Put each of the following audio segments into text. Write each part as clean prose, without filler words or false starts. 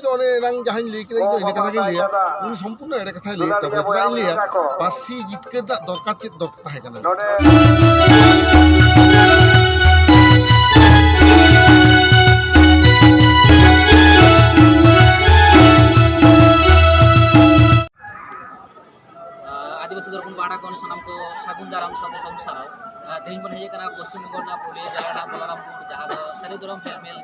ᱫᱚ ᱚᱱᱮ ᱨᱟᱝ ᱡᱟᱦᱟᱸᱧ ᱞᱟᱹᱭ ᱠᱮᱫᱟ ᱤᱧ ᱫᱚ ᱤᱱᱟᱹ ᱠᱟᱛᱷᱟ ᱜᱤᱧ ᱞᱟᱹᱭᱟ ᱩᱱᱤ ᱥᱚᱢᱯূᱨଣ୍ᱚ ᱮᱲᱮ ᱠᱟᱛᱷᱟᱭ ᱞᱟᱹᱭ ᱛᱟᱵᱚᱱᱟ ᱪᱮᱫᱟᱜ ᱤᱧ ᱞᱟᱹᱭᱟ ᱯᱟᱹᱨᱥᱤ ᱡᱤᱛᱠᱟᱹᱨ ᱨᱮᱱᱟᱜ ᱫᱚᱨᱠᱟর ᱪᱮᱫ ᱫᱚᱨᱠᱟর ᱛᱟᱦᱮᱸ ᱠᱟᱱᱟ आदिवासी दर्पण बाड़ा को सामान को सागुन दाराम साथे सागुन साराव तेज बन हेज कना पश्चिम बंगाल ना पुलिया जलाना बलरामपुर जहां दो सारी दरम हेलमेल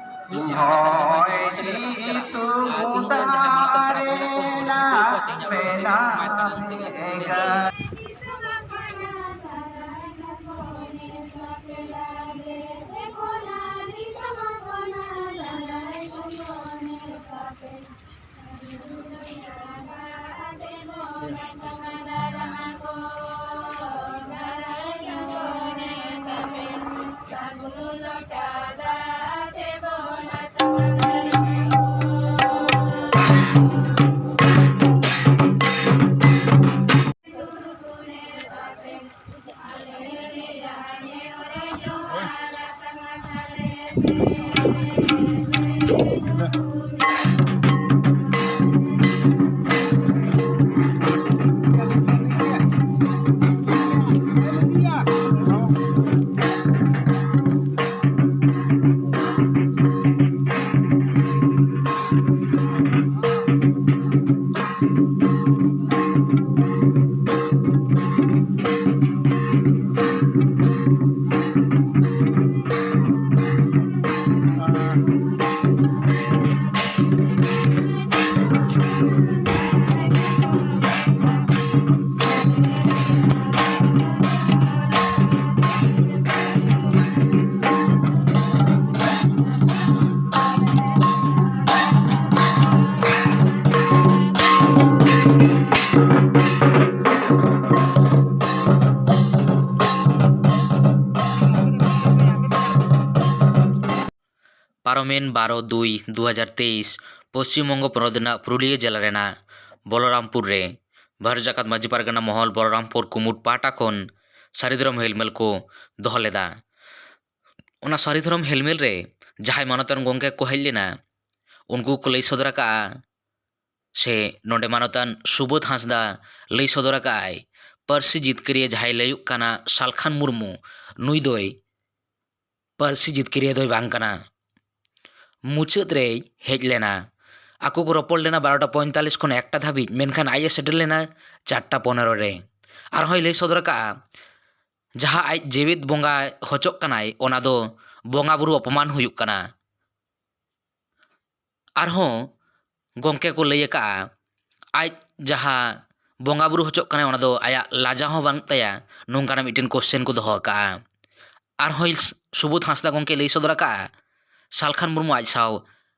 पारोमेन 12/2/2023 पश्चिम बंग पनोत पुरुलिया जिला रेना बलरामपुर रे भारत जाकात माझी पारगना महल बलरामपुर कुमुट पाटा खन सारीधरम हेलमेल को दोह लेदा ओना सारीधरम हेलमेल रे जहां मानतान गंगे को हेल लेना उनको को लई सदरा का से नोंडे मानतान सुबोध हांसदा लई सदरा का पारसी जितकरिया जहां लयुक काना सालखान मुर्मू नुई दोय पारसी जितकरिया दोय बांग काना मुचाद रे हेज लेना आको को रपड़ लेना 12:45 खन 1टा धाबी मेनखान आये सेटल लेना 4:15 रे आर होय लई सदर का जहां आज जीवित बोंगा हचोक कनाय ओना दो बोंगा बुरु अपमान हुयुक कना आर हो गंके को लई का आज जहां बोंगा बुरु हचोक कनाय ओना दो आया लाजा हो बांग तया नोंकाना मिटेन क्वेश्चन को दोह का आर होय सुबोध हांसदा गंके लई सदर का सालखान मुर्मू आज साव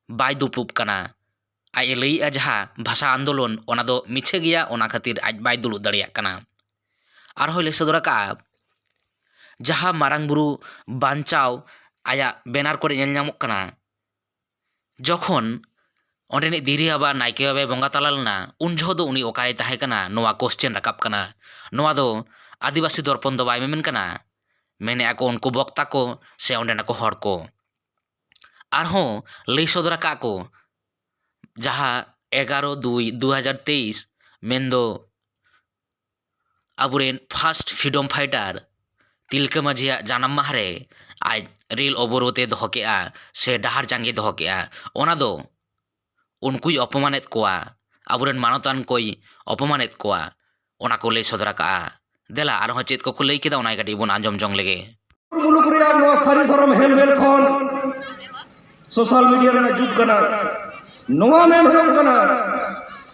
बाय दुपुप कना आज लई जहां भाषा आंदोलन ओना दो मिछे गया ओना खातिर आज बाय दुलु दड़िया कना आर होय लई सदर का जहां मारांग बुरु बांचाव आया बेनार करे नेल ᱧᱟᱢᱚᱜ कना जखन ओंडेनि दिरी बाबा नायके बाबा बंगा तला लेना उन जहो दो उनी ओकारे ताहे कना नोवा क्वेश्चन राकाब कना नोवा दो आदिवासी दर्पण दो बाय मेमेन कना मेने आको उनको बक्ता को से ओंडेना को हड़ को आरहों लई सदरा का को जहां 11/2/2023 मेन्दो अबुरेन fast freedom fighter Tilka माझिया जानाम Mahare आज रेल अवरोधे दोह केआ से डहार जांगे दोह केआ ओना दो उनकुई अपमानेत कोआ अबुरेन मानतान कोई अपमानेत कोआ ओना को लई सदरा का देला आरहों चेत को लई केदा ओना गाडी बन आंजम जंग लेगे मुलुक रे नो सारी धर्म हेलमेल खन सोशल मीडिया रे जुग कना नोवा मेन होम कना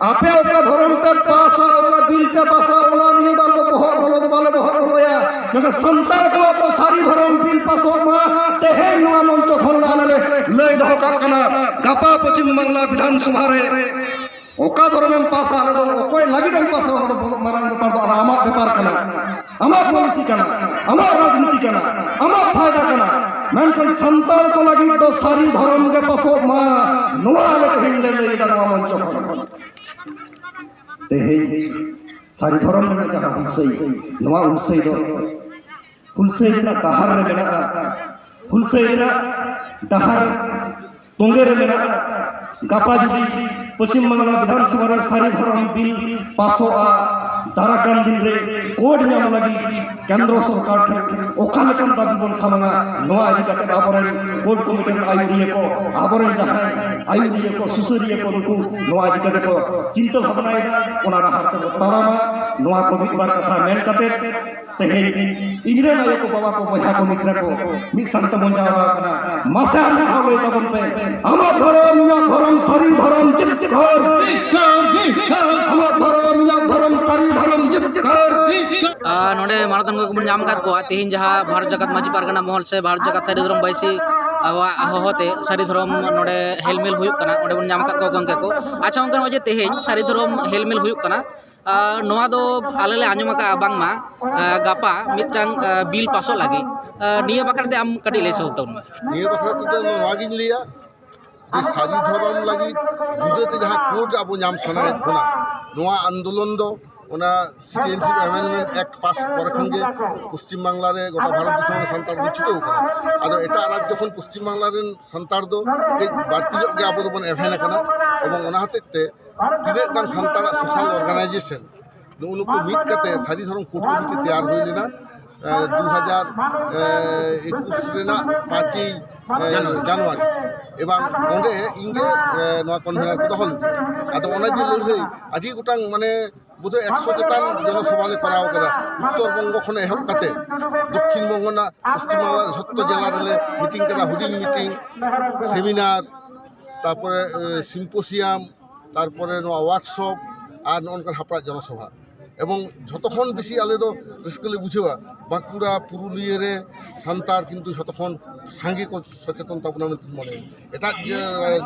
आपे ओका धर्म पे पासा ओका बिल पे पासा ओना नियो दाल तो बहुत बोलो बाले बहुत बोलोया नका संतार को तो सारी धर्म बिल पासो मा तेहे नोवा मंच खन लाले लई दो का कना गापा पश्चिम बांग्ला विधानसभा रे ओका धर्म में पासा आले दो ओकोय लागि दम पासा ओना तो मारांग बेपार दो आमा बेपार कना आमा पॉलिसी कना आमा राजनीति कना आमा फायदा कना मेनखान संताल को लगी दो सारी धर्म के पासो मा नोवा ले कहिन ले ले नोवा मंच खन तेहे सारी धर्म में जहां हुलसई नोवा हुलसई दो हुलसई ना दहार रे मेना हुलसई ना दहार ᱛᱚᱸᱜᱮ ᱨᱮ ᱢᱮᱱᱟᱜᱼᱟ ᱜᱟᱯᱟ ᱡᱩᱫᱤ ᱯᱚᱥᱪᱤᱢ ᱵᱟᱝᱞᱟ ᱵᱤᱫᱷᱟᱱᱥᱚᱵᱷᱟ ᱨᱮ ᱥᱟᱹᱨᱤ ᱫᱷᱚᱨᱚᱢ ᱵᱤᱞ ᱯᱟᱥᱚᱜᱼᱟ ᱫᱟᱨᱟᱠᱟᱱ ᱫᱤᱱ ᱨᱮ ᱠᱳᱰ ᱧᱟᱢ ᱞᱟᱹᱜᱤᱫ ᱠᱮᱱᱫᱨᱚ ᱥᱚᱨᱠᱟর ᱴᱷᱮᱱ ᱚᱠᱟ ᱞᱮᱠᱟᱱ ᱫᱟᱵᱤ ᱵᱚᱱ ᱥᱟᱢᱟᱝᱟ ᱱᱚᱣᱟ ᱤᱫᱤ ᱠᱟᱛᱮ ᱟᱵᱚᱨᱮᱱ ᱠᱳᱰ ᱠᱚᱢᱤᱴᱤ ᱟᱭᱩᱨᱤᱭᱟᱹ ᱠᱚ ᱟᱵᱚᱨᱮᱱ ᱡᱟᱦᱟᱸᱭ ᱟᱭᱩᱨᱤᱭᱟᱹ ᱠᱚ ᱥᱩᱥᱟᱹᱨᱤᱭᱟᱹ ᱠᱚ ᱱᱩᱠᱩ ᱱᱚᱣᱟ ᱤᱫᱤ ᱠᱟᱛᱮ ᱠᱚ ᱪᱤᱱᱛᱟᱹ ᱵᱷᱟᱵᱽᱱᱟᱭᱮᱫᱟ ᱚᱱᱟ ᱰᱟᱦᱟᱨ ᱛᱮᱵᱚ ᱛᱟᱲᱟᱢᱟ ᱱᱚᱣᱟ ᱠᱚ ᱢᱤᱫ ᱵᱟᱨ ᱠᱟᱛᱷᱟ ᱢᱮᱱ ᱠᱟᱛᱮ ᱛᱮᱦᱮᱧ ᱤᱧᱨᱮᱱ ᱟᱭᱳ ᱠᱚ ᱵᱟᱵᱟ ᱠᱚ ᱵᱚᱭᱦᱟ ᱠᱚ ᱢᱤᱥᱨᱟ ko ᱢᱤᱫ ᱥᱟᱶᱛᱮ ᱵᱚᱱ ᱡᱟᱣᱨᱟ ᱟᱠᱟᱱᱟ ᱢᱟᱥᱮ ᱟᱨ ᱢᱤᱫ ᱫᱷᱟᱣ ᱞᱟᱹᱭ ᱛᱟᱵᱚᱱ ᱯᱮ ᱟᱢᱟᱜ ᱫᱷᱚᱨᱚᱢ ᱤᱧᱟᱹᱜ ᱫᱷᱚᱨᱚᱢ ᱥᱟᱹᱨᱤ ᱫᱷᱚᱨᱚᱢ ᱡᱤᱛᱠᱟᱹᱨ ᱟᱢᱟᱜ ధᱚᱨᱚᱢ ᱤᱧᱟᱹᱜ ధᱚᱨᱚᱢ ᱥᱟᱹᱨᱤ ధᱚᱨᱚᱢ ᱡᱤᱛᱠᱟᱹᱨ नोडे मानतन को बन नाम कर को तेहिन जहाँ भारत जगत माझी पारगना महल से भारत जगत सारी धर्म बैसी होते सारी धर्म नोडे हेलमेल हुयुक कना ओडे बन नाम कर को गंके को अच्छा उनका वजह तेहिन सारी धर्म हेलमेल हुयुक कना नोआ दो आलेले आंजम का बांगमा गापा मिटांग बिल पासो लगी निया बाकरते आम कटी ले सकता हूं निया बाकरते तो नवागिन लिया जे सारी धर्म लगी जुदेते जहाँ कोड अब नाम सनाय बना नोआ आंदोलन दो ओना सिटीजनशिप अमेंडमेंट एक्ट पास करे खन गे पश्चिम बांगला रे गोटा भारत दिसम संतार दो छिटो कना आदो एटा राज्य जखन पश्चिम बांगला रे संतार दो के बाड़ती गे आबो दो बन एभेन कना एवं ओना हतेते तिने गान संतार सोशल ऑर्गेनाइजेशन नुनुको मीट कते सारी धरम कोड कमिटी तैयार होई लेना 2021 रेना 5 জানুয়ারি এবং ওঁডে ইংগে নয়া কনভেনার को দহল আদো ওনা যে লড়াই আদি গোটাং মানে বুঝো 100 চেতান জনসভালে করাও করা উত্তরবঙ্গ খনে এহব কাতে দক্ষিণবঙ্গ না পশ্চিমবাংলা সত্য জেলা রে মিটিং করা হুডিং মিটিং সেমিনার তারপরে সিম্পোসিয়াম তারপরে নয়া ওয়ার্কশপ আর ননকার হাপড়া জনসভা এবং যতক্ষণ বেশি আলে তো রিস্কলে বুঝেবা বাঁকুড়া পুরুলিয়া রে সান্তার কিন্তু যতক্ষণ সাংঘিক সচেতনতা মনে এটা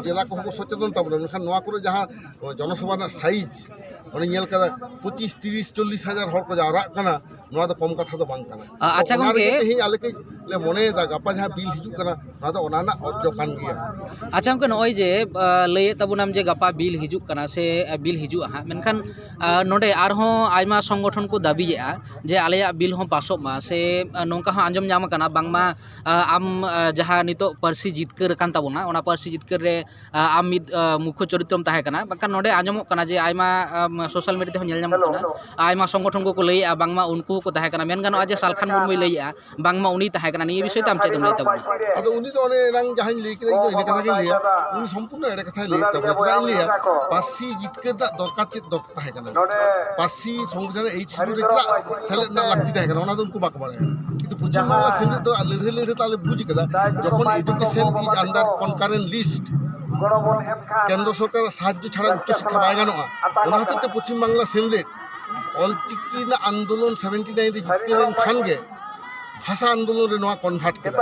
জেলা কহ সচেতনতা মেখান নোয়া করে যাহা জনসভা সাইজ মানে নেল কাদা 25, 30, 40 হাজার হর को जावरा कना नोआ दो कम कथा दो बांग कना अच्छा गंके तेहिं आले के ले मने दा गापा जहां बिल हिजु कना नोआ दो ओनाना अर्जो कान गिया अच्छा गंके नय जे लय तबुनाम जे गापा बिल हिजु कना से बिल हिजु हा मेनखान नोडे आरहों आयमा संगठन को दाबिया जे आलेया बिल हों पासो मा से नोंका हों आंजम ᱧᱟᱢ कना बांगमा आम जहां नितो पारसी जितकर कान ताबोना ओना पारसी जितकर रे आम मिद मुख्य चरित्रम ताहे कना बाkan नोडे आंजमो कना जे आयमा सोशल मीडिया ते ᱧᱮᱞ ᱧᱟᱢ कना आयमा संगठन को लय बांगमा उनको को ताहे कना मेन गानो आज सालखान मुर्मु लय बांगमा उनी ताहे कना नि विषय ताम चेतम लय ताबोना अदो उनी तो ओने रंग जहां लय के इने कथा के लिया उनी संपूर्ण एडे कथा लय ताबोना चुरा लिया पारसी जितकर दा दरकार चेत दर ताहे कना पारसी संविधान एच रे चला सेलेक्ट ना लागती ताहे कना ओना दो उनको बाक बारे কিন্তু পশ্চিম বাংলা সেন্টার তো লড়ে লড়ে তাহলে বুঝি কেদা যখন education is under concurrent list কেন্দ্র সরকারের সাহায্য ছাড়া উচ্চশিক্ষা বাই গানোয়া ওনা হতে পশ্চিম বাংলা সেমলেট অলচিকি না আন্দোলন 79 রে জিতকেন খানগে ভাষা আন্দোলন রে নোয়া কনভার্ট কেদা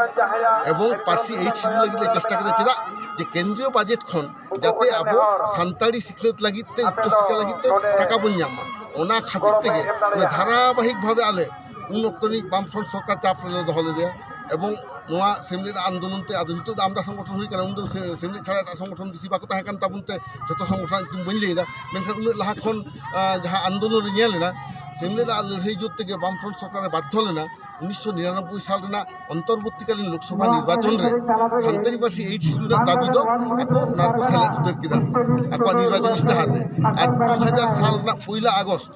এবং পার্সি এইট শিডিউল লাগি চেষ্টা করে কেদা যে কেন্দ্রীয় বাজেট খন যাতে আবো সান্তাড়ি শিক্ষিত লাগিতে উচ্চশিক্ষা লাগিতে টাকা বন জামা ওনা খাতির থেকে মানে ধারাবাহিকভাবে আলে उन अक्तनी बामफ्रंट सरकार चाप रे दहले दिया एवं नोआ सेमलेट आंदोलन ते आदि तो आमरा संगठन हुई कना उन दो सेमलेट छाड़ा संगठन बेसी बाको ताहे कान ताबुनते जतो संगठन तुम बन लेदा मेनखान उन लाहा खन जहां आंदोलन रे नेलेना सेमलेट लड़ाई जुत के बामफ्रंट सरकार बाध्य लेना 1999 साल रेना अंतर्वर्तीकालीन लोकसभा निर्वाचन रे सान्ताड़ी पार्सी एट शिड्यूल दाबी दो आको नाको सेलेक्ट उतर किदा आको निर्वाचन इस्ताहार रे आ 2000 साल ना 1 আগস্ট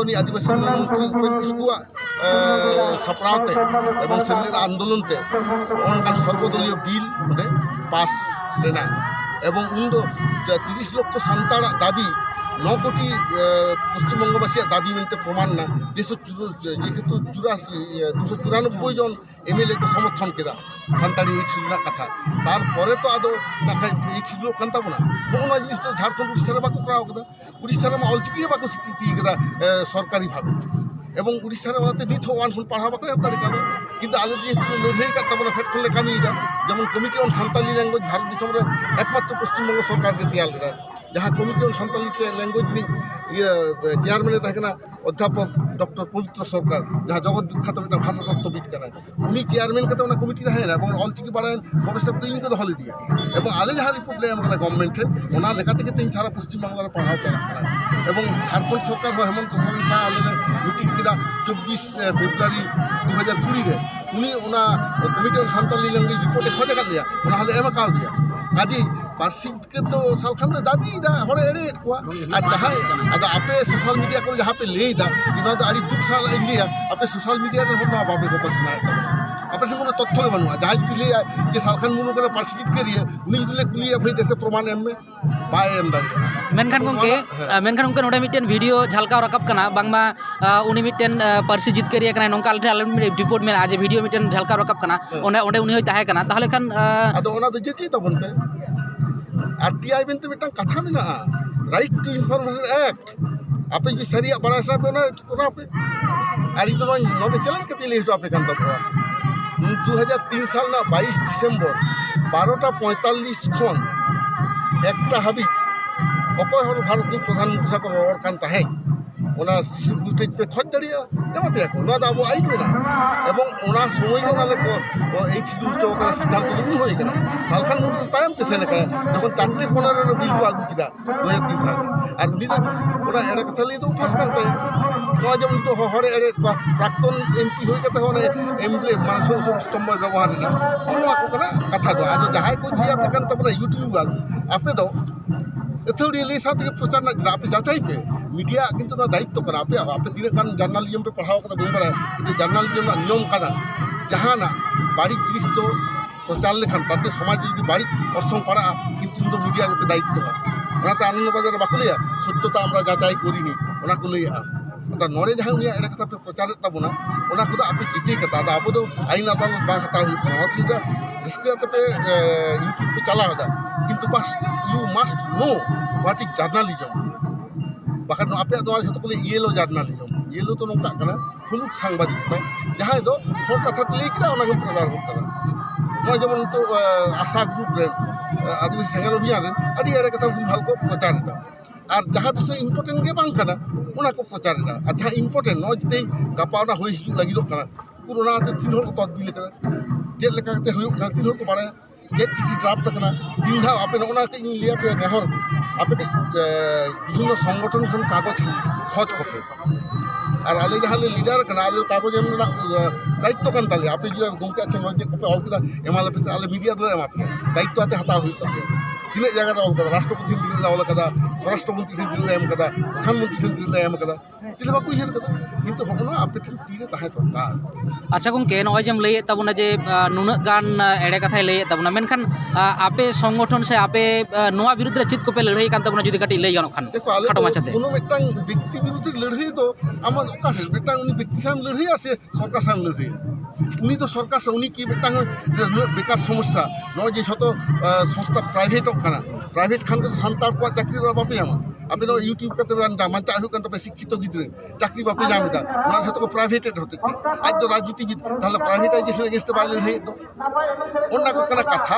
उन आदिवासी मंत्री उपेन्द्र किस्कुआ सापड़ाते एवं सेमलेट आंदोलनते अनगान सर्वदलीय बिल माने पास सेना एवं उन 30 লক্ষ সান্তার দাবি 9 কোটি পশ্চিমবঙ্গবাসী দাবি মেনতে প্রমাণ না যেহেতু 294 জন এমএলএ को समर्थन केदा सान्ताड़ी एच शिड्यूल कथा तारपरे तो आदो ना एच शिड्यूल कान ताबोना नोना जिनिस तो झारखंड उड़ीसा रे बाको कराव केदा उड़ीसा रे अलचिकी बाको स्वीकृति केदा सरकारी भावे এবং উড়িষ্যার ওনাতে নিথ ওয়ান ফোন পড়া বাকো হেপারি কানে কিন্তু আলো যেহেতু লড়াই কাটা বলে ফেট করলে কামিয়েদা যেমন committee on Santali language Bharat দেশের একমাত্র পশ্চিমবঙ্গ সরকারকে তৈরি করা जहाँ कमिटी ऑन सान्ताली लैंग्वेज चेयरमैन तहना अध्यापक डॉक्टर पवित्र सरकार जहाँ जगत विख्यात भाषा तत्वविद उन्नी चेयरमैन करते कमिटी तहना अलचिकी बाड़ायन गवेषक तो इनको दहले दिया और आले जहाँ रिपोर्ट ले गवर्नमेंट तेज सारा पश्चिम बांगलार पढ़ाओ चलना झारखंड सरकार हेमंत सोरेन शाह आले मीटिंग किया 24 फेब्रुआरी 2020 रे उन्नी कमिटी ऑन सान्ताली लैंग्वेज रिपोर्ट खोजे कर लिया एम का दिया কাজেই পার্সি জিতকে তো সালখান ᱫᱚ ᱫᱟᱹᱵᱤᱭᱮᱫᱟ ᱦᱚᱲᱮ ᱮᱲᱮᱭᱮᱫ ᱠᱚᱣᱟ ᱟᱨ ᱡᱟᱦᱟᱸᱭ ᱟᱫᱚ ᱟᱯᱮ ᱥᱳᱥᱟᱞ ᱢᱤᱰᱤᱭᱟ ᱠᱚᱨᱮ ᱡᱟᱦᱟᱸ ᱯᱮ ᱞᱟᱹᱭᱮᱫᱟ ᱱᱚᱣᱟ ᱫᱚ ᱟᱹᱰᱤ ᱫᱩᱠ ᱥᱟᱞᱟᱜ ᱤᱧ ᱞᱟᱹᱭᱟ ᱟᱯᱮ ᱥᱳᱥᱟᱞ ᱢᱤᱰᱤᱭᱟ ᱨᱮ ᱦᱚᱸ ᱱᱚᱣᱟ ᱵᱟᱯᱮ ᱜᱚᱯᱟᱥᱱᱟᱭᱮᱫ ᱛᱟᱵᱚᱱᱟ ᱟᱯᱮ ᱴᱷᱮᱱ ᱠᱳᱱᱳ ᱛᱚᱛᱛᱷᱚ ᱜᱮ ᱵᱟᱹᱱᱩᱜᱼᱟ ᱡᱟᱦᱟᱸᱭ ᱡᱩᱫᱤ ᱞᱟᱹᱭᱟ ᱡᱮ ᱥᱟᱞᱠᱷᱟᱱ ᱢᱩᱨᱢᱩ ᱠᱟᱱᱟ ᱯᱟᱹᱨᱥᱤ ᱡᱤᱛᱠᱟᱹᱨᱤᱭᱟᱹ ᱩᱱᱤ ᱡᱩᱫᱤ ᱞᱮ ᱠᱩᱞᱤᱭᱟ ᱵᱷᱟᱹᱭ ᱫᱮᱥᱮ ᱯᱨᱚᱢᱟᱱ ᱮᱢ ᱢᱮ ᱵᱟᱭ ᱮᱢ ᱫᱟᱲᱮᱭᱟᱜᱼᱟ ᱢᱮᱱᱠᱷᱟन ᱜᱚᱝᱠᱮ ᱱᱚᱰᱮ ᱢᱤᱫᱴᱮᱱ ᱵᱷᱤᱰᱤᱭᱳ ᱡᱷᱟᱞᱠᱟᱣ ᱨᱟᱠᱟᱵ ᱠᱟᱱᱟ ᱵᱟᱝᱢᱟ ᱩᱱᱤ ᱢᱤᱫᱴᱮᱱ ᱯᱟᱹᱨᱥᱤ ᱡᱤᱛᱠᱟᱹᱨᱤᱭᱟᱹ ᱠᱟᱱᱟᱭ ᱱᱚᱝᱠᱟ ᱟᱞᱮ ᱨᱤᱯᱳর্ট ᱢᱮᱱᱟᱜᱼᱟ ᱡᱮ ᱵᱷᱤᱰᱤᱭᱳ ᱢᱤᱫᱴᱮᱱ ᱡᱷᱟᱞᱠᱟᱣ ᱨᱟᱠᱟᱵ ᱠᱟᱱᱟ ᱚᱸᱰᱮ ᱩᱱᱤ ᱦᱚᱸᱭ ᱛᱟᱦᱮᱸ ᱠᱟᱱᱟ ᱛᱟᱦᱚᱞᱮ ᱠᱷᱟᱱ ᱟᱫᱚ ᱚᱱᱟ ᱫᱚ ᱡᱮᱪᱮ ᱛᱟᱵᱚᱱ ᱯᱮ RTI ᱢᱮᱱᱛᱮ ᱢᱤᱫᱴᱟᱝ ᱠᱟᱛᱷᱟ ᱢᱮᱱᱟᱜᱼᱟ রাইট টু ইনফরমেশন অ্যাক্ট আপনি যদি সারিয়া বাড়ায় সারা পে ওনা পে আর এই তো নয় চ্যালেঞ্জ কাতে লিয়ে আপনি কান তারপর 2003 সাল না 22 ডিসেম্বর 12:45 ᱠᱷᱚᱱ 1টা হাবিজ অকয় হল ভারতীয় প্রধানমন্ত্রী সাথে রড় কান তাহেঁ ওনা শিশু ফুটেজ পে খোঁজ দাঁড়িয়ে এমা পেয়া কো নয় আবো আইন মেনা এবং ওনা সময় ওনালে এই শিশু চৌকার সিদ্ধান্ত দুই হয়ে গেল সালখান মুর্মু তায়ম তে সেনে করে যখন 4:15 বিল কো আগু কিদা 2003 সালে আর উনি তো ওরা এড়ে কথা লিয়ে তো উপাস কান তাই নয় যেমন তো হরে এড়ে প্রাক্তন এমপি হয়ে গেতে হলে এমব্লেম মানে শোক স্তম্ভ ব্যবহার না ওনা কো কানা কথা দো আজ যাহাই কো লিয়া পে কান তারপরে ইউটিউবার আপে দো এথোড়ি লি সাথে প্রচার না আপে যাচাই পে मीडिया किंतु ना दायित्व करना आपे तीन गान जर्नलिज्म पे पढ़ाओ कर बन बड़ा किंतु जर्नलिज्म नियम करना जहाँ ना बाड़ी जिनिस तो प्रचार लेखान ताते समाज जो बाड़ी अर्संग पड़ा किंतु उन मीडिया पे दायित्व ओनाते आनंद बाजार बाको लिया सत्यता আমরা যাচাই করিনি ওনা কো লিয়া তা নরে जहाँ उनिया एड़ा कथा पे प्रचार ताबोना ओना को आपे जिते कथा दा अब तो आईन अदालत बा हता हुई कना मतलब रिस्क पे यूट्यूब पे चला होता किंतु बस you must know what is journalism bahkan apa doa satu kali yellow journalism yellow tu nongkak kana huluk সাংবাদিকতা jahay do hor katha tili kita ona gam pradar hokkana noi jemon to asa group ren adivasi sengal obhiyan ren adi ere katha bhal ko prachar da ar jaha bishoy important ge bang kana ona ko prachar da ar jaha important noi jite gapa ona hoy hiju lagi dok kana purona te tin hor ko tadbil kana jet leka te hoyuk kana tin hor ko bare jet kisi draft kana tin dha ape ona ke in liya pe nehor আপনি বিভিন্ন সংগঠন কোন কাগজ খোঁজ করতে আর আলে যাহলে leader কানা আলে কাগজ এমন দায়িত্ব কান তালে আপনি যে গমকে আছেন নয় যে কপে অল কেদা এমালে পেছে আলে মিডিয়া দলে এমাপে দায়িত্ব হাতে হাতা হই তবে তিনে জায়গাটা অল কেদা রাষ্ট্রপতি দিলে অল কেদা স্বরাষ্ট্রমন্ত্রী দিলে এম কেদা প্রধানমন্ত্রী দিলে এম কেদা তিলে বাকু ইহের কেদা কিন্তু হবনা আপনি ঠিক তিনে তাহে দরকার আচ্ছা গমকে নয় যেম লইয়ে তাবনা যে নুনাক গান এড়ে কথাই লইয়ে তাবনা মেনখান আপে সংগঠন সে আপে নোয়া বিরুদ্ধে চিত কোপে লড়াই কান তাবনা যদি কাটি লই গানো খান দেখো আলে কোনো একটা ব্যক্তি বিরুদ্ধে লড়াই তো আমার কাছে একটা উনি ব্যক্তি সামনে লড়াই আছে সরকার সামনে লড়াই উনি তো সরকার উনি কি একটা বেকার সমস্যা নয় যে শত সংস্থা প্রাইভেট কানা প্রাইভেট খান সান্তার কো চাকরি বাপে আমার আপনি তো ইউটিউব কাতে মানচা হুক কান তবে শিক্ষিত গিদ্রে চাকরি বাপে জামিদা নয় শত কো প্রাইভেটেড হতে আজ তো রাজনীতিবিদ তাহলে প্রাইভেটাইজেশন এগেনস্ট বাইলে লড়াই তো অন্য কো কানা কথা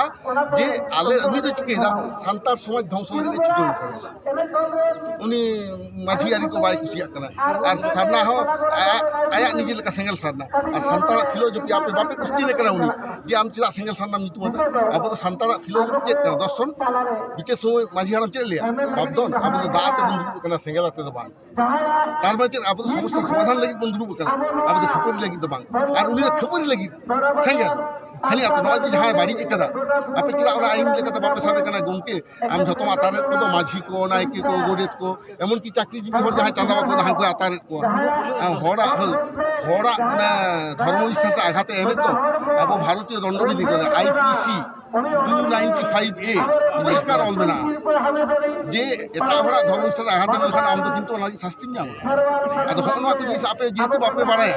যে আলে উনি তো চিকেদা সান্তার সমাজ ধ্বংস লাগে ছুটে উনি মাঝি আরি কো বাই কুসিয়া কানা আর সারনা হ আয়া নিজে লেকা সেঙ্গেল সারনা আর সান্তার ফিলোসফি আপে বাপে কুস্তিনে কানা উনি যে আম চিলা সেঙ্গেল সারনা নিতু মতে আবো তো সান্তার ফিলোসফি চেক কানা দর্শন বিচে সময় মাঝি হারাম চেক লিয়া বাপদন আবো তো দাতে বন্ধু কানা সেঙ্গেল আতে তো বাং তার মানে আবো তো সমস্যা সমাধান লাগি বন্ধু কানা আবো তো খপরি লাগি তো বাং আর উনি তো খপরি লাগি সেঙ্গেল খালি আপনি নয় যে যাহাই বাড়ি কেদা আপনি চিলা ওরা আইন লেখাতে বাপে সাবে কানা গমকে আম যত আতারেত কো তো মাঝি কো নাইকে কো গোডেত কো এমন কি চাকরিজীবী হর যাহাই চাঁদা বাপে যাহাই কো আতারেত কো হরা মানে ধর্ম বিশ্বাসে আঘাতে এমে তো আবো ভারতীয় দণ্ডবিধি করে IPC 295A পরিষ্কার অলবে না যে এটা হরা ধর্ম বিশ্বাসে আঘাতে মেলখান আম তো কিন্তু ওনাকে শাস্তি নিয়াম আদো হনো আকো জিনিস আপে যেহেতু বাপে বাড়ায়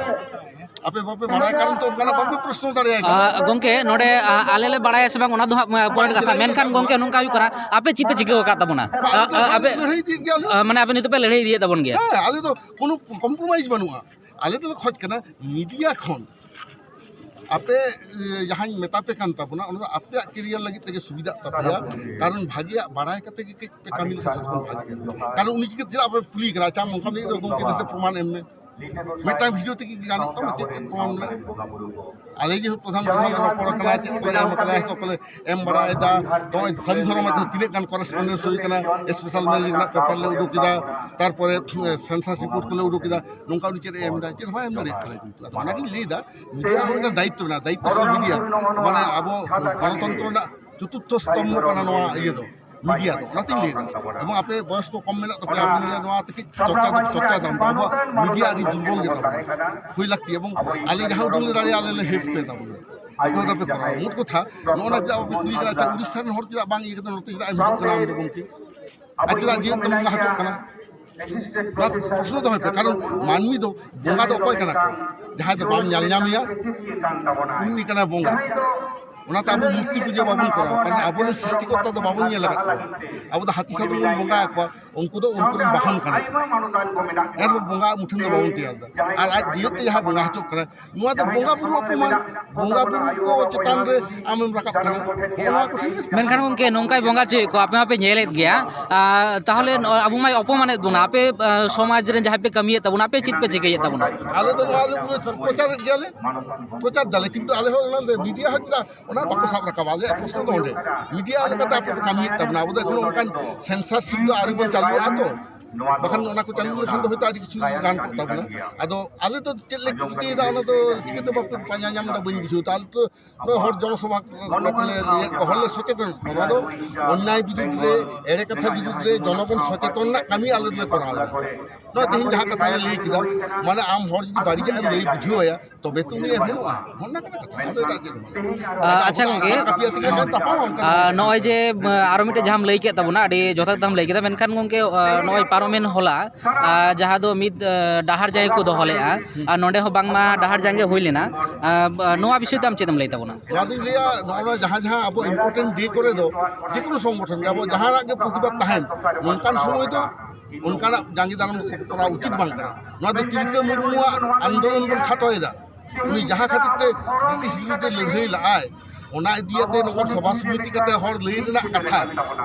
আপে বাপে বাড়ায় কারণ তো ওখানে বাপে প্রশ্ন দাঁড়ায় গমকে নডে আলেলে বাড়ায় সে বাং ওনা দো পয়েন্ট কথা মেনখান গমকে নংকা হুই করা আপে চিপে চিকে কা তাবনা আপে মানে আপনি নিতে পে লড়াই দিয়ে তাবন গিয়া হ্যাঁ আলে তো কোনো কম্প্রোমাইজ বানুয়া আলে তো খোঁজ কেনা মিডিয়া খন আপে যাহাই মেতাপে কান তাবনা ওনা আপে কেরিয়ার লাগি থেকে সুবিধা তাপয়া কারণ ভাগিয়া বাড়ায় কাতে কে কামিল কাছে ভাগিয়া কারণ উনি কি যে আপে পুলি করা চাম মঙ্কাম নি রকম কে দেশে প্রমাণ এমনে মেটা ভিডিও থেকে গান তো চেক প্রমাণ না আলে যে প্রধান প্রধান রপড় কলা চেক করে এম কলা তো কলে এম বাড়ায় দা তো সারি ধরম মধ্যে তিনে গান করেসপন্ডেন্স হই কেনা স্পেশাল মেল না পেপার লে উডো কিদা তারপরে সেন্সাস রিপোর্ট করলে উডো কিদা নঙ্কা উনি চেক এম দা চেক হয় এম দা কিন্তু অনেক লিদা মিডিয়া হইটা দায়িত্ব না দায়িত্বশীল মিডিয়া মানে আবো গণতন্ত্র না चतुर्थ स्तम्भ करना नवा ये दो मीडिया दो नातिंग ले दो एवं आपे बयस को कम मेना तपे आपने ये नवा तक चर्चा दम अब मीडिया आदि दुर्बल गे तब हुई लगती एवं आले जहां दुल दाड़े आले ले हेल्प पे तब को पे करा मुत को था नोना जा कुली करा चा उड़ीसा न हर चदा बांग ये कते नोते चदा एम कना हम गमके आचदा जे तम हाथ कना प्रश्न तो है कारण मानवी दो बोंगा दो अकय कना जहां दो बाम ᱧᱮᱞ ᱧᱟᱢᱤᱭᱟ उन्नी कना बोंगा उनाते अब मूर्ति पूजा बाबन करा कारण अब सृष्टिकर्ता तो बाबन ᱧᱮᱞ लगा अब तो हाथी साधु बोंगा को उनको तो उनको बाहन कना यार बोंगा मुठन दो बाबन तैयार दा और आज दियते जहां बोंगा हचो कना नुआ तो बोंगा बुरु अपमान बोंगा बुरु को चेतान रे आमेम राकाब कना नुआ को ठीक मेनखान गंके नोंकाय बोंगा चे को आपे मापे ñᱮᱞᱮᱫ गया ताहले अब माय अपमानेत बोना आपे समाज रे जहां पे कमियत तबना आपे चित पे चिकैयत तबना आले तो आले प्रचार गेले प्रचार दाले किंतु आले हो मीडिया हचदा ओना बाको साब रखा वाले प्रश्न तो होंडे मीडिया आले कते आपे कमी तबना अब देखो उनकान सेंसरशिप दो आरि बन चालू आ तो बखन ओना को चालू लेखन तो होता आदि किछु गान तबना आदो आले तो चेले किते दा ओना तो चिकते बाप पाया नाम दा बइन बुझो ताल तो हर जनसभा कतले कहले सचेतन ओना दो अन्याय विरुद्ध रे एड़े कथा विरुद्ध रे जनगण सचेतन ना कमी आले ले करा ना तेहिन जहां कथा ले किदा माने आम हर जदि बाड़ी के ले बुझियोया तबे तुम ये भेलवा होना कना कथा आदो एटा जे अच्छा गंगे नय जे आरो मिटे जहां लई के तबना आडी जथा दाम लई केदा मेनखान गंगे नय पारोमेन होला जहां दो मिद डाहार जाय को दोहलेआ आ नोंडे हो बांगमा डाहार जांगे होई लेना नोआ विषय तम चेदम लई तबना याद लिया नोना जहां जहां अब इम्पोर्टेंट डे करे दो जेकुनो संगठन अब जहां के प्रतिबाद ताहेन नोंकान समय दो उनकाना जांगी दाराम करा उचित बांग करा नोआ दो तिलके मुर्मुआ आंदोलन बन खाटोयदा उनी जहां खातिर ते ब्रिटिश विरुद्ध लड़ाई लाय ओना इदियाते नगर सभा समिति कते हर लई रेना कथा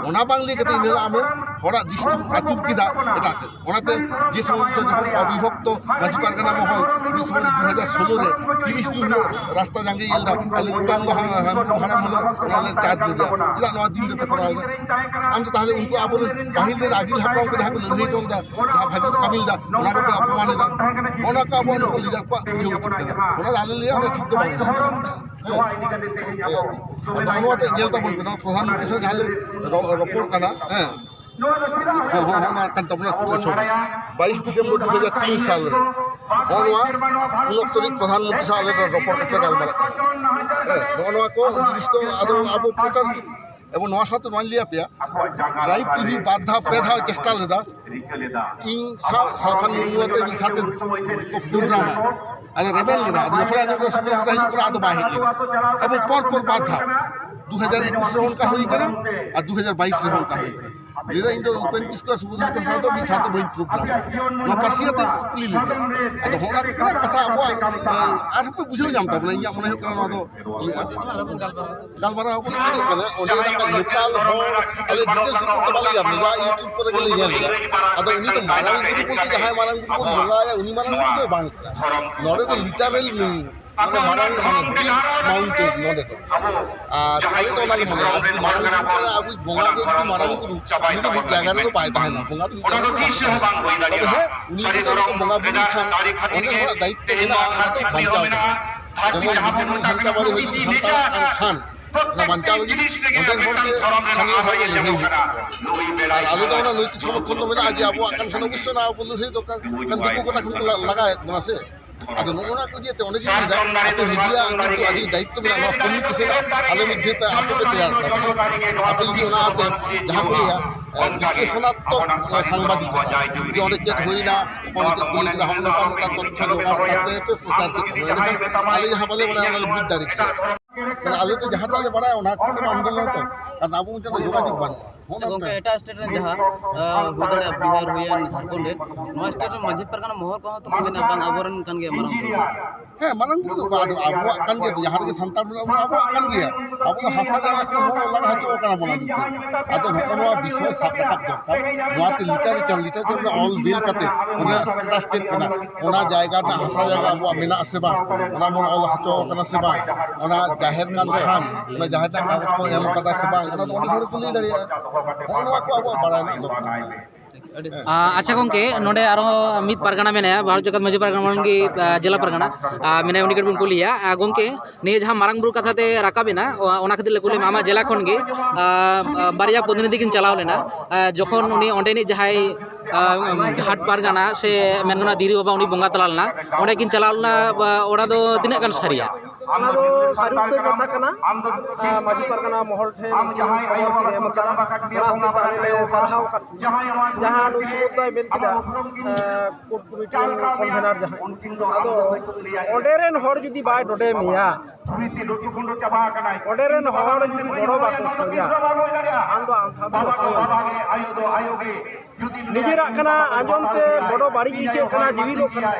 ओना बांग ले कते नेला आमे हरा दृष्टि आतुर किदा एटा से ओनाते जे समय जहां अविभक्त माजी पारगाना महल इस समय 2016 रे 30 जून रास्ता जांगे येलदा आले निताम हाराम हलो ओनाले चार्ज ले दिया चदा नवा दिन रे करा आम तो ताहले उनको आबो बाहिर रे आगिल हापराम को जहां को लड़ाई चलदा जहां भागी कामिल दा ओना को अपमान दा ओना का आबो को लीडर को बुझो उचित ओना आले ले हम ठीक तो बांग नोआते ñel tabon kana प्रधानमंत्री से जहां रपोर kana हाँ kan tabna 22 दिसंबर 2003 साल रे नोआ उनोक्तरी प्रधानमंत्री से आले रपोर कते गालबार नोआ को दृष्टो आदो आबो प्रचार एवं नोआ साथ मान लिया पे ड्राइव टीवी बाधा पेधा चेष्टा लेदा इन साखान निनुआते इन साथे को प्रोग्राम अरे रेबेल ना दूसरा जो को समय होता है जो आदो बाहे के अब पर बाधा 2021 रे उनका होई करा और 2022 रे उनका होई लेदा इन तो ओपन किसको सुबुद्ध तो साथ भी साथ बइन प्रोग्राम नो परसियते ली ले अदो होना के कथा अब आर पे बुझो जामता बना या मने करा दो गालबारा अब कने ओडे का लोकल हो अले डिटेल्स को बाले या मिला यूट्यूब पर गेले या अदो उनी तो मारांग गुरु को जहां मारांग गुरु को होला या उनी मारांग गुरु तो बांग नोडे तो लिटरल मीनिंग माने मारांग माने बिग माउंटेन नोडे तो आले तो माने मारांग गुरु अब बोंगा के मारांग गुरु ini tuh jaga itu baik tahan lah, bunga tuh jaga itu baik. Tapi ini kita bunga beri kan, orang daik kena atau bancau. Jangan bunga hantar balik itu hantar kan, na bancau lagi. Orang orang sekarang hari ini. Lalu tuh orang lucu sama tuh nomor aja abu akan sana usah na abu lucu itu kan buku kita kan laga bunga sih. Ada nona ko je te onek ni da ato media kintu adi daitto mena no communication ale midhe pe ape pe tayar kara ape idi ona ate jaha ko liya বিশ্লেষণাত্মক সাংবাদিকতা যে অনেক check হই না অনেক গুলি da hamno kan ka তথ্য জোগাড় করতে पे प्रचार करते हैं ale jaha bale bale ale biddari ale to jaha tale bada ona ko आंदोलन तो kan abu mujhe যোগাযোগ ban गंके एटा स्टेट रे जहां हुदड़े बिहार हुया झारखंड नो स्टेट रे माजी परगना मोहर को तो बिना बांग अबरन कान गे मारंग ᱦᱮᱸ ᱢᱟᱨᱟᱝ ᱵᱩᱨᱩ ᱫᱚ ᱟᱵᱚᱣᱟᱜ ᱠᱟᱱ ᱜᱮᱭᱟ ᱡᱟᱦᱟᱸ ᱨᱮᱜᱮ ᱥᱟᱱᱛᱟᱲ ᱢᱮᱱᱟᱜ ᱵᱚᱱᱟ ᱟᱵᱚᱣᱟᱜ ᱠᱟᱱ ᱜᱮᱭᱟ ᱟᱵᱚ ᱫᱚ ᱦᱟᱥᱟ ᱡᱟᱭᱜᱟ ᱠᱚ ᱞᱟᱜᱟ ᱦᱚᱪᱚ ᱠᱟᱱᱟ ᱵᱚᱱ ᱟᱫᱚ ᱱᱚᱣᱟ ᱵᱤᱥᱚᱭ ᱥᱟᱵ ᱨᱟᱠᱟᱵ ᱫᱚᱨᱠᱟর ᱱᱚᱣᱟᱛᱮ ᱞᱤᱴᱟᱨᱮᱪᱟᱨ ᱚᱞ ᱵᱤᱞ ᱠᱟᱛᱮ ᱚᱱᱟ ᱥᱴᱮᱴᱟᱥ ᱪᱮᱫ ᱠᱟᱱᱟ ᱚᱱᱟ ᱡᱟᱭᱜᱟ ᱨᱮᱱᱟᱜ ᱦᱟᱥᱟ ᱡᱟᱭᱜᱟ ᱟᱵᱚᱣᱟᱜ ᱢᱮᱱᱟᱜ ᱟᱥᱮ ᱵᱟᱝ ᱚᱱᱟ ᱵᱚᱱ ᱚᱞ ᱦᱚᱪᱚ ᱠᱟᱱᱟ ᱥᱮ ᱵᱟᱝ ᱚᱱᱟ ᱡᱟᱦᱮᱨ ᱠᱟᱱ ᱠᱷᱟᱱ ᱚᱱᱟ ᱡᱟᱦᱮᱨ ᱨᱮᱱᱟᱜ ᱠᱟᱜᱚᱡᱽ ᱠᱚ ᱮᱢ ᱠᱟᱫᱟ ᱥᱮ ᱵᱟᱝ ᱚᱱᱟ ᱫᱚ ᱚᱸᱰᱮ ᱦᱚᱲ ᱠᱚ ᱞᱟᱹᱭ ᱫᱟᱲᱮᱭᱟᱜᱼᱟ ᱱᱚᱣᱟ ᱠᱚ ᱟᱵᱚᱣᱟᱜ ᱵᱟᱲᱟᱭ ᱨᱮᱱᱟᱜ ᱫᱚᱨᱠᱟর अच्छा गंके नोडे आरो मित पारगाना मेने भारत जगत माजी पारगाना की जिला पारगाना मेने उनी कट को लिया गंके ने जहां मारंग बुरु कथा ते राकाबेना ओना खातिर ले कुले मामा जिला खन गे बारिया प्रतिनिधि किन चलाव लेना जखन उनी ओंडेनि जहाय घाट पारगाना से मेनगना दिरी बाबा उनी बंगा तलालना ओंडे किन चलावना ओड़ा दो तिना गान सारिया ᱚᱱᱟ ᱫᱚ ᱥᱟᱹᱨᱤ ᱩᱛᱟᱹᱨ ᱠᱟᱛᱷᱟ ᱠᱟᱱᱟ ᱢᱟᱹᱡᱷᱤ ᱯᱟᱨᱜᱟᱱᱟ ᱢᱚᱦᱚᱞ ᱴᱷᱮᱱ ᱠᱷᱚᱵᱚᱨ ᱠᱤᱱ ᱮᱢ ᱟᱠᱟᱫᱟ ᱚᱱᱟ ᱦᱚᱛᱮ ᱛᱮ ᱟᱞᱮ ᱞᱮ ᱥᱟᱨᱦᱟᱣ ᱟᱠᱟᱫ ᱡᱟᱦᱟᱸ ᱱᱩᱭ ᱥᱩᱵᱚᱫᱽᱫᱟᱭ ᱢᱮᱱ ᱠᱮᱫᱟ ᱠᱳᱨᱴ ᱠᱚᱢᱤᱴᱤ ᱨᱮᱱ ᱠᱚᱱᱵᱷᱮᱱᱟᱨ ᱡᱟᱦᱟᱸ ᱟᱫᱚ ᱚᱸᱰᱮ ᱨᱮᱱ ᱦᱚᱲ ᱡᱩᱫᱤ ᱵᱟᱭ ᱰᱚᱰᱮ ᱢᱮᱭᱟ ᱚᱸᱰᱮ ᱨᱮᱱ ᱦᱚᱲ ᱡᱩᱫᱤ ᱜᱚᱲᱚ ᱵᱟᱠᱚ ᱠᱷᱚᱡᱟ ᱟᱢ ᱫᱚ ᱟᱢ ᱚᱠᱚᱭ ᱱᱤᱡᱮᱨᱟᱜ ᱠᱟᱱᱟ ᱟᱸᱡᱚᱢ ᱛᱮ ᱵᱚᱰᱚ ᱵᱟᱹᱲᱤᱡ ᱟᱹᱭᱠᱟᱹᱜ ᱠᱟᱱᱟ ᱡᱤᱵᱤᱞᱚᱜ ᱠᱟᱱᱟ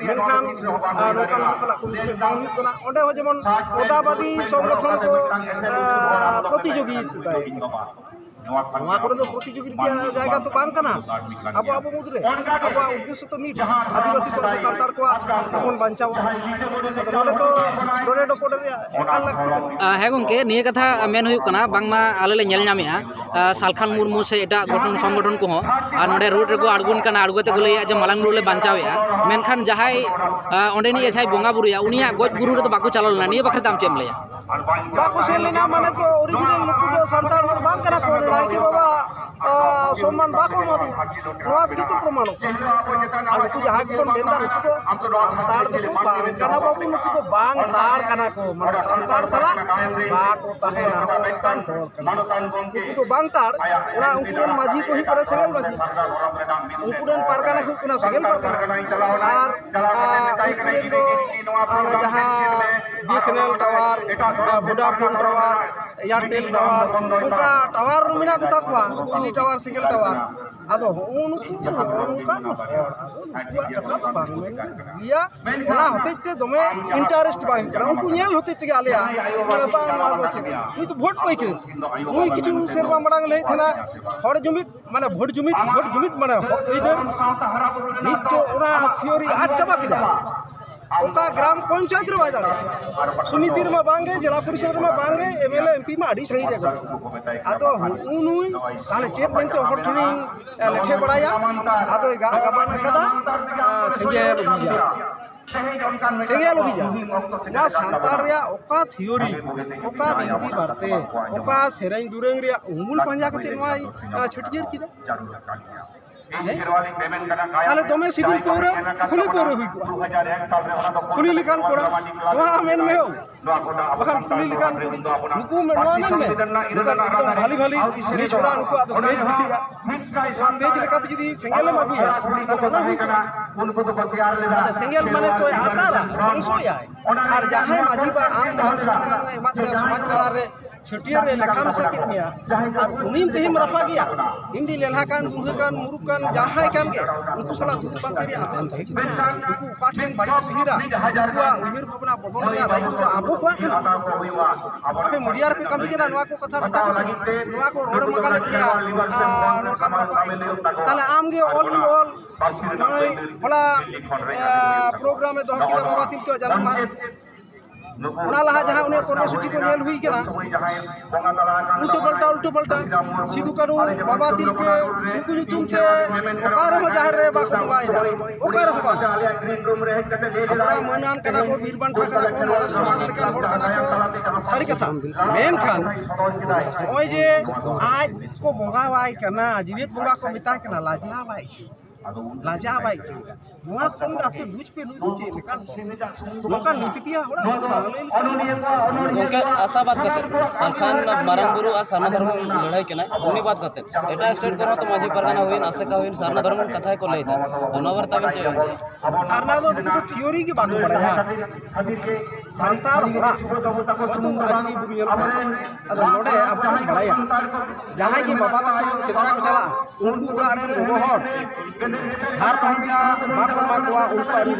ᱢᱮᱱᱠᱷᱟᱱ ᱱᱚᱝᱠᱟᱱ ᱦᱚᱲ ᱥᱟᱞᱟᱜ ᱠᱚᱢᱤᱴᱤ ᱵᱟᱝ ᱦᱩᱭᱩᱜ ᱠᱟᱱᱟ ᱚᱸᱰᱮ ᱦᱚᱸ ᱡᱮᱢᱚᱱ ᱚᱫᱟᱵᱟᱫᱤ ᱥᱚᱝᱜᱚᱴᱷᱚᱱ ᱠᱚ ᱯᱨᱚᱛᱤᱡᱳᱜᱤᱛᱟᱭ ᱱᱚᱣᱟ ᱠᱚᱨᱮ ᱫᱚ ᱯᱨᱚᱛᱤᱡᱳᱜᱤᱛᱟ ᱡᱟᱭᱜᱟ ᱛᱚ ᱵᱟᱝ ᱠᱟᱱᱟ ᱟᱵᱚ ᱢᱩᱫᱽᱨᱮ ᱟᱵᱚᱣᱟᱜ ᱩᱫᱽᱫᱮᱥᱥᱚ ᱛᱚ ᱢᱤᱫ ᱟᱹᱫᱤᱵᱟᱹᱥᱤ ᱠᱚ ᱥᱮ ᱥᱟᱱᱛᱟᱲ ᱠᱚᱣᱟᱜ ᱵᱚᱱ ᱵᱟᱧᱪᱟᱣᱟ ᱟᱫᱚ ᱱᱚᱰᱮ ᱫᱚ ᱰᱚᱰᱮ ᱰᱚᱯᱚᱰ ᱨᱮᱭᱟᱜ ᱮᱠᱟᱞ ᱞᱟᱹᱠᱛᱤ ᱠᱟᱱᱟ ᱦᱮᱸ ᱜᱚᱝᱠᱮ ᱱᱤᱭᱟᱹ ᱠᱟᱛᱷᱟ ᱢᱮᱱ ᱦᱩᱭᱩᱜ ᱠᱟᱱᱟ ᱵᱟᱝᱢᱟ ᱟᱞᱮ ᱞᱮ ᱧᱮᱞ ᱧᱟᱢᱮᱜᱼᱟ ᱥᱟᱞᱠᱷᱟᱱ ᱢᱩᱨᱢᱩ ᱥᱮ ᱮᱴᱟᱜ ᱜᱚᱴᱷᱚᱱ ᱥᱚᱝᱜᱚᱴᱷᱚᱱ ᱠᱚᱦᱚᱸ ᱟᱨ ᱱᱚᱰᱮ ᱨᱳᱰ ᱨᱮᱠᱚ ᱟᱬᱜᱚᱱ ᱠᱟᱱᱟ ᱟᱬᱜᱚ ᱠᱟᱛᱮ ᱠᱚ ᱞᱟᱹᱭᱟ ᱡᱮ ᱢᱟᱞᱟᱝ ᱵᱩᱨᱩ ᱞᱮ ᱵᱟᱧᱪᱟᱣᱮᱜᱼᱟ ᱢᱮᱱᱠᱷᱟन ᱡᱟᱦᱟᱸᱭ ᱚᱸᱰᱮᱱᱤᱡ ᱡᱟᱦᱟᱸᱭ ᱵᱚᱸᱜᱟ ᱵᱩᱨᱩᱭᱟ ᱩᱱᱤᱭᱟᱜ ᱜᱚᱡ ᱜᱩᱨᱩ ᱨᱮᱫᱚ ᱵᱟᱠᱚ ᱪᱟᱞᱟᱣ ᱞᱮᱱᱟ ᱱᱤᱭᱟᱹ ᱵᱟᱠᱷᱨᱟ ᱛᱮ ᱟᱢ ᱪᱮᱫ ᱮᱢ ᱞᱟᱹᱭᱟ ᱵᱟᱠᱚ ᱥᱮᱱ ᱞᱮᱱᱟ ᱢᱟᱱᱮ ᱛᱚ ᱚᱨᱤᱡᱤᱱᱟᱞ ᱱᱩᱠᱩ ᱫᱚ ᱥᱟᱱᱛᱟᱲ ᱦᱚᱲ ᱵᱟᱝ ᱠᱟᱱᱟ ᱠᱚ ᱱᱟᱭᱠᱮ ᱵᱟᱵᱟ সম্মান বাকো মাদু নোয়া কিন্তু প্রমাণক আর নুকু যাহা কোন মেন্দা নুকু তো সান্তাড় দো বাং কানা বাবু নুকু তো বাং তাড় কানা কো মানে সান্তাড় সালা বাকো তাহে না অনকান হড় কানা নুকু তো বাং তাড় ওনা উনকুরেন মাঝি কো হি করে সেগেল মাঝি উনকুরেন পারগানা কো কোনা সেগেল পারগানা আর উনকুরেন দো ana jaha BSNL tower Vodafone tower Airtel tower uka tower mina ko takwa ini tower single tower ado unuku kan kata bang men dia ona hotete dome interest bang kara unku nyel hotete ge alea mane bang ma go the ni to vote pai ke oi kichu serba marang lei thana hor jumit mane vote jumit mane eider ni to ona theory aaj chaba kida ओका ग्राम पंचायत रे bye दाड़ा समिति रे मा बांगे जिला परिषद रे मा बांगे एमएलए एमपी मा आडी सही जगह आदो उनुई ताले चेत मेनते हर ठिनिंग लेठे बड़ाया आदो गाबाना कदा सेंगेल उबिजा ना सांतार रे ओका थियोरी ओका बिनती बारते ओका सेरेंग दुरेंग रे उंगुल पांजा कते नोई छटियर किदा তাহলে দমে সিভিল পৌরে খুলি পৌরে হই খুলি লিখান কোড়া নোয়া মেন মেও বাখান খুলি লিখান নুকু মে নোয়া মেন মে নুকা একদম ভালি ভালি নি ছোড়া নুকু আদো তেজ বিসিগা নোয়া তেজ লেকাতে যদি সেঙ্গেল মাগুয়া তাহলে ওনা হই উনকো তো বতিয়ার লেদা সেঙ্গেল মানে তো আতারা বংশ আয় আর যাহে মাঝি বা আম মহল এমাত সমাজ তালারে छटियर रे लेखाम सकित मिया और उनिम तेहिम रफा गया हिंदी लेलहाकान दुहकान मुरुकान जहाय कान के उनको सला दुपान करिया आतन थे उनको पाठन बाड़ी सुहिरा उनको उहिर भावना बदल रे दायित्व आबो को आपे मीडिया रे कमी केना नवा को कथा बता नवा को रोड मगाले किया ताले आम गे ऑल इन ऑल होला प्रोग्राम में दोह किदा बाबा तिल के जालन उना लहा जहां उन्हें कर्मसूची को नेल हुई केना उल्टो पलटा सिधु कानू बाबा तिल के उनको जुतुम ते ओकार हो जाहिर रे बाको बायदा ओकार हो बा हमरा मनन कना को बीरबन ठाकरा को नरस जोहार लेकर होड़ कना को सारी कथा मेन खान ओय जे आज को बोगा वाई कना जीवित बोगा को मिता कना लाजा बाई के नोआ कम आपके बुझ पे नुई चे लेकिन नोका निपितिया होला उनके आशा बात करते सालखान मारंग गुरु आ सारना धर्म लड़ाई केना उनी बात करते एटा स्टेट करो तो माजी परगाना होइन आसे का होइन सारना धर्म कथा को लेता अनवर तबे चे सारना दो थियोरी की बात पड़ाया सांतार होला तो आदि बुरु यल अदो नोडे अब बड़ाया जहां की बाबा तक सेदरा को चला उनको उड़ा रे गोगो हर धार पंचा माकुआ उनको अरुड़ धरि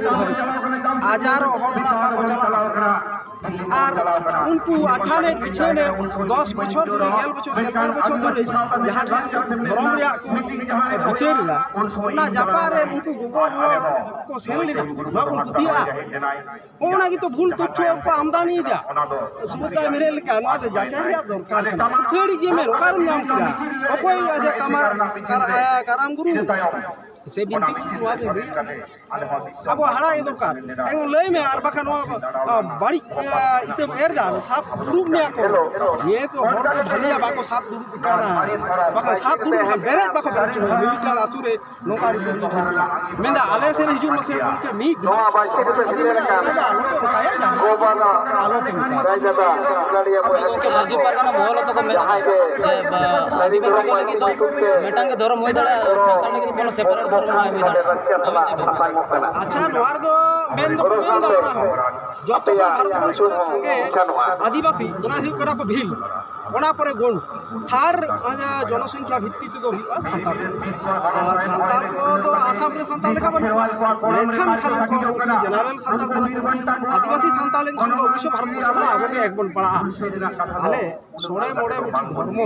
आजारो होला बाको चला আর উনকু আছানে পিছনে 10 বছর ধরে 11 বছর 11 বছর ধরে যাহা ধর্ম রিয়া কো বিচারিলা না জাপারে উনকু গোবর কো সেনলিনা না কো কুতিয়া ওনা কি তো ভুল তথ্য কো আমদানি দিয়া সমুদায় মেরে লেখা না দে যাচাই রিয়া দরকার কানা থেড়ি গে মের কারণ নাম কিরা অকই আজ কামার কারাম গুরু से बिनती को हुआ के अब हड़ा ये दरकार एगो लय में आर बाखा बाड़ी इते एर जा साफ दुरुब में को ये तो हर को भलिया बाको साफ दुरुब काना बाका साफ दुरुब बेरे बाको बेरे मिटा आतुरे नोकारी दुरुब मेंदा आले से हिजु मसे के मी आलो को काया जा आलो के के माजी परगना बोल तो को आदिवासी के लगी तो मेटांग धर्म होय दाड़ा सातार लगी कोनो सेपरेट धर्म ना होय दाड़ा अच्छा नोआर दो मेन दो मेन दा जतो भारत वर्ष रे संगे आदिवासी ओना हि करा को भील ओना परे गुण थार जनसंख्या भित्ति तो हुआ सांताल को तो आसाम रे सांताल देखा बन लेखा मिसाल को जनरल सांताल आदिवासी सांताल इन को विश्व भारत वर्ष रे आगे एक बन पड़ा आले सोड़े मोड़े मिटी धर्म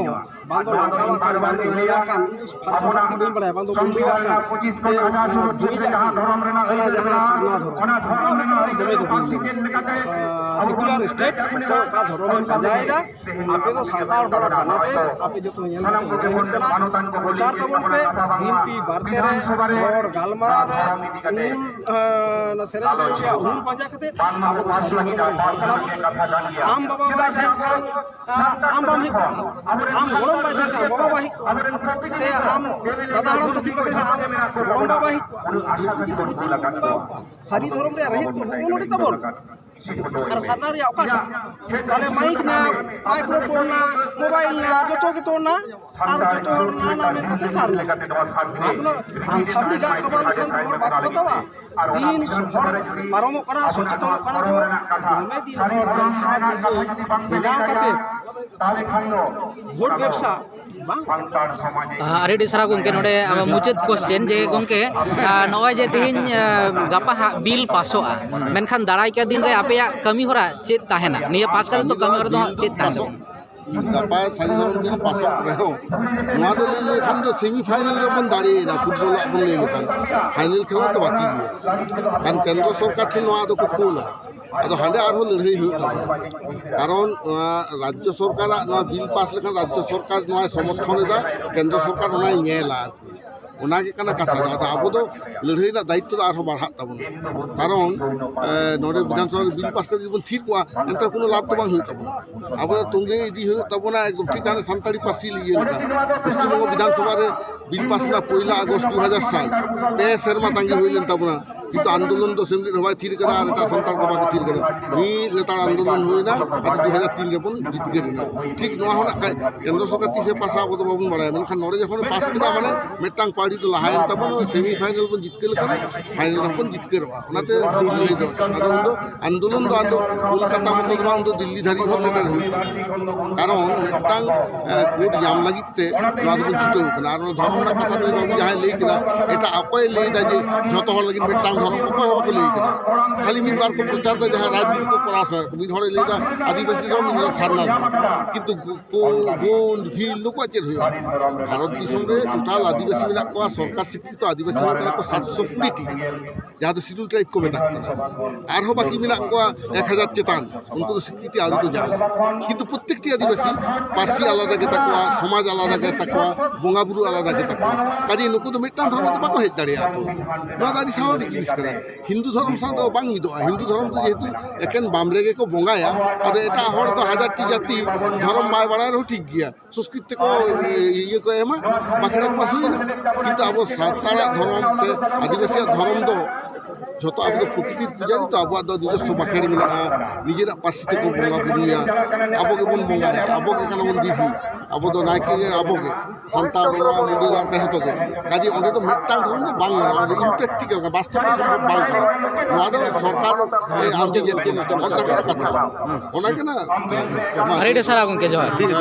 बांधो लगावा कर बांधो लेया कान इ फरचा फरची बेन पड़ा बांधो बुलिया का से भूमि जहां धर्म रे ना जहां सरना धर्म सेकुलर स्टेट तो का धर्म में बजाएगा आपे तो सांताल बड़ा बना पे आपे जो तो यहां के कना प्रचार तबन पे हिंदी बारते रे और गालमारा रे उन ना सेरे के उन पंजा कते आप आम बाबा बा जाय खान आम बामी आम गोलम बा जाय बाबा बाही से आम दादा हड़म तो किन आम गोलम बाबा ही सारी धर्म रे रहित को नोडी तबन আর সারনা রে ওকা তাহলে মাইক না মাইক্রোফোন না মোবাইল না যত কিছু না আর যত না না মেনতে সারনা আপনা আম খাবড়ি গা কবাল খান তোর বাত बतावा দিন হর পারম করা সচেতন করা গো মে দিন বিনাও কাতে তাহলে খাইনো ভোট ব্যবসা अरे डिसरा गोंके नोडे मुचाद क्वेश्चन जे गोंके नय जे तेहिन गापा बिल पासोआ मेनखान दाराय के दिन रे आपेया कमी होरा चेत ताहेना निया पास करे तो कमी होरा दो चेत ताहेना गापा सारी जन बिल पासो रहो नोआ तो ले लेखान तो सेमीफाइनल रे बन दाड़ी ना फुटबॉल अपन ले लेखान फाइनल खेला तो बाकी गया कान केंद्र सरकार से नोआ तो कोला अब हाँ आरो लड़ाई कारण राज्य सरकार बिल पास लेकिन राज्य सरकार समर्थन केंद्र सरकार कथा अब तो लड़ाई दायित्व बढ़ा तबन कारण नोड़े विधानसभा बिल पास कर थी को एंटर को लाभ तो अब तंगे इदी तबना एकदम ठीक सानी पार्सी पश्चिमबंग विधानसभा बिल पास पहला आगस्ट 2000 साल पे सेरमा तांगी हुई तबना किंतु आंदोलन तो सेमली हवा थी सानताल को बाकी थी लेतार आंदोलन हुईना 2003 रे बन जितगेना ठीक केंद्र सरकार तीसे पासा अब तो बाबन बड़ा मेनखान नोड़े जखन पास किदा माने मेटांग पार्टी तो लाहायन तबन सेमीफाइनल बन जितके लेखा फाइनल बन जितके रवा ओनाते दिल्ली दो आंदोलन दो कोलकाता मत दो दिल्ली धारी हो सेटर हुई कारण मेटांग कोड जाम लागिते नोआ दो छुटे होना और धर्म ना कथा नहीं बाबू जहां ले किदा एटा अकय ले दा जे जतो हर लगी मेटांग धर्म को ले किदा खाली मिन बार को प्रचार तो जहां राजनीति को करास मिन हरे ले दा आदिवासी जो मिन सारना किंतु गोन भील लोक चेर हुई भारत दिसम रे टोटल आदिवासी मिला को सरकार स्वीकृत आदिवासी मिला को 720 टी जहां तो शिड्यूल ट्राइब को मेता आरो बाकी मिला को 1000 चेतान उनको तो स्वीकृति आदि तो जाए किंतु प्रत्येकटी आदिवासी पार्सी आलादा के तकवा समाज आलादा के तकवा बोंगा बुरु आलादा के तकवा काजी नुको तो मिटान धर्म तो बाको हेज दाड़िया तो ना दाड़ी स्वाभाविक जिनिस करा हिंदू धर्म सा तो बांग मिदोआ हिंदू धर्म तो जेहेतु एकेन बामरेगे को बोंगाया अदो एटा हर तो 1000 टी जाति धर्म बाय बड़ा रहो ठीक गया संस्कृत को ये को एमा बाखड़ा को सुई किंतु अब सातारा धर्म से आदिवासी धर्म दो जो अब प्रकृति पूजारी तो अब निजस्व बाखेड़ में निजेरा पार्सी को बोंगा बुरुया अब के बन बोंगाया अब के बन दीदी अब तो नायके अब के सानताल मुंडीदार कहे तो काजी ओंदे तो मिटान धर्म तो बांग इम्प्रैक्टिकल वास्तव में संभव बांग सरकार आंटी जेते कथा ओना के ना अरे डेसरा गोंके जोहार ठीक है